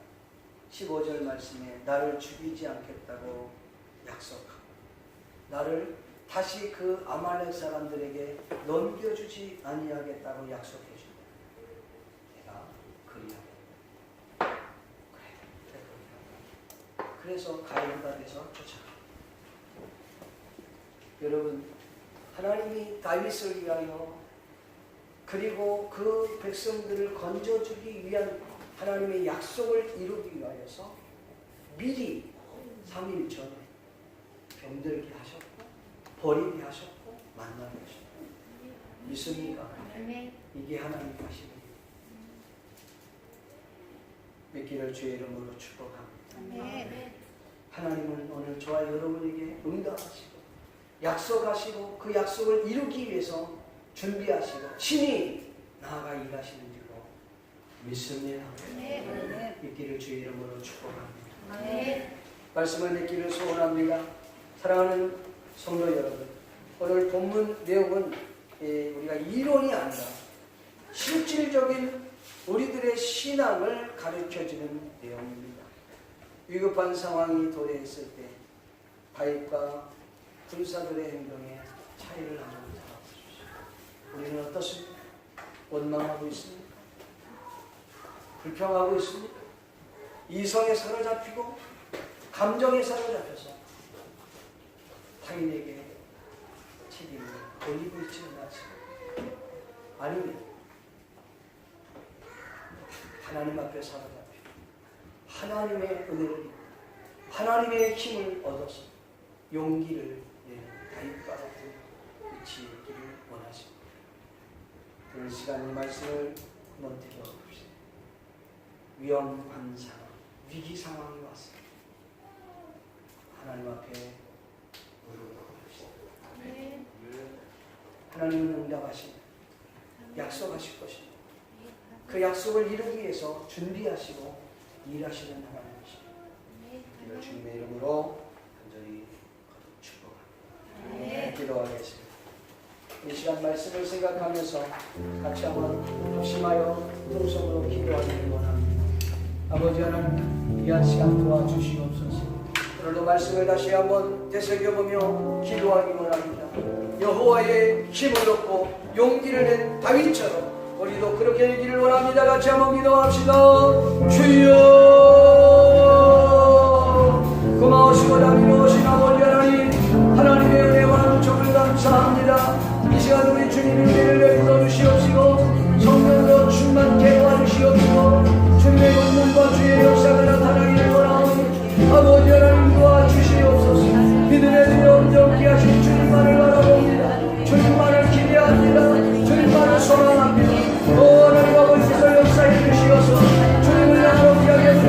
15절 말씀에 나를 죽이지 않겠다고 약속하고 나를 다시 그 아말렉 사람들에게 넘겨주지 아니하겠다고 약속해 준다. 내가 그리하겠다. 그래서 가인과 돼서 쫓아가. 여러분 하나님이 다윗을 위하여 그리고 그 백성들을 건져주기 위한 하나님의 약속을 이루기 위하여서 미리 3일 전에 병들게 하셨고 버리게 하셨고 만나게 하셨고. 믿습니까? 이게 하나님 하시는 일. 믿기를 주의 이름으로 축복합니다. 하나님은 오늘 저와 여러분에게 응답하시고 약속하시고 그 약속을 이루기 위해서 준비하시고 친히 나아가 일하시는 줄로 믿습니다. 믿기를 주의 이름으로 축복합니다. 말씀을 믿기를 소원합니다. 사랑하는 성도 여러분, 오늘 본문 내용은 우리가 이론이 아니라 실질적인 우리들의 신앙을 가르쳐주는 내용입니다. 위급한 상황이 도래했을 때 다윗과 군사들의 행동에 차이를 한번 잡아보십시오. 우리는 어떻습니까? 원망하고 있습니까? 불평하고 있습니까? 이성에 사로잡히고 감정에 사로잡혀서 타인에게 책임을 돌리고 있지는 않습니다. 아니면 하나님 앞에 사로잡히고 하나님의 은혜를 입고 하나님의 힘을 얻어서 용기를 내는 다윗과 같은 위치에 있기를 원하십니다. 오늘 시간 이 말씀을 한번 들어봅시다. 위험한 상황, 위기 상황이 왔습니다. 하나님 앞에 무릎을 꿇읍시다. 하나님은 응답하십니다. 약속하실 것입니다. 그 약속을 이루기 위해서 준비하시고 일하시는 하나님이십니다. 되기를 주님의 이름으로 간절히 축복합니다. 기도하겠습니다. 이 시간 말씀을 생각하면서 같이 한번 합심하여 통성으로 기도하기를 원합니다. 아버지 하나님, 귀한 시간 도와주시옵소서. 오늘도 말씀을 다시 한번 되새겨보며 기도하기 원합니다. 여호와의 힘을 얻고 용기를 낸 다윗처럼 우리도 그렇게 되기를 원합니다. 같이 한번 기도합시다. 주여, 고마우시고 다미로우신 아버지 하나님, 하나님의 은혜와 축복을 감사합니다. 이 시간 우리 주님이 우리를 내불러 주시옵시고 성령으로 충만케 도와주시옵시고 주님의 권능과 주의 역사가 나타나기를 원하오니 아버지 하나님 도와주시옵소서. 믿음의 눈이 온전케 하신 주님만을 바라봅니다. 주님만을 기대합니다. 주님만을 소망합니다. 오 하나님 아버지께서 역사해 주시옵소서. 주님을 나로 기하게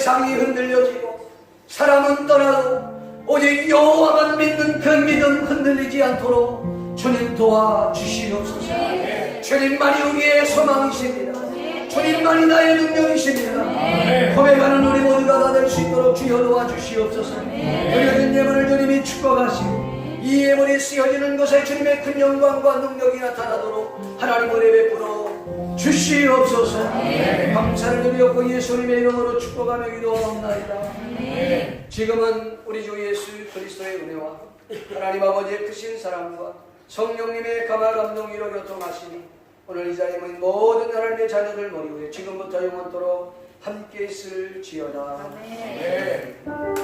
세상이 흔들려지고 사람은 떠나도 오직 여호와만 믿는 그 믿음 흔들리지 않도록 주님 도와주시옵소서. 주님만이 우리의 소망이십니다. 주님만이 나의 능력이십니다. 고백하는 우리 모두가 다 될 수 있도록 주여 도와주시옵소서. 드려진 예물을 주님이 축복하시고 이 예물이 쓰여지는 것에 주님의 큰 영광과 능력이 나타나도록 하나님을 베풀어 주시옵소서. 감사를 드리옵고 예수님의 이름으로 축복하며 기도하옵나이다. 지금은 우리 주 예수 그리스도의 은혜와 하나님 아버지의 크신 사랑과 성령님의 감화 감동이로 교통하시니 오늘 이 자리에 모인 모든 하나님의 자녀들 머리 위에 지금부터 영원토록 함께 있을지어다. 아멘.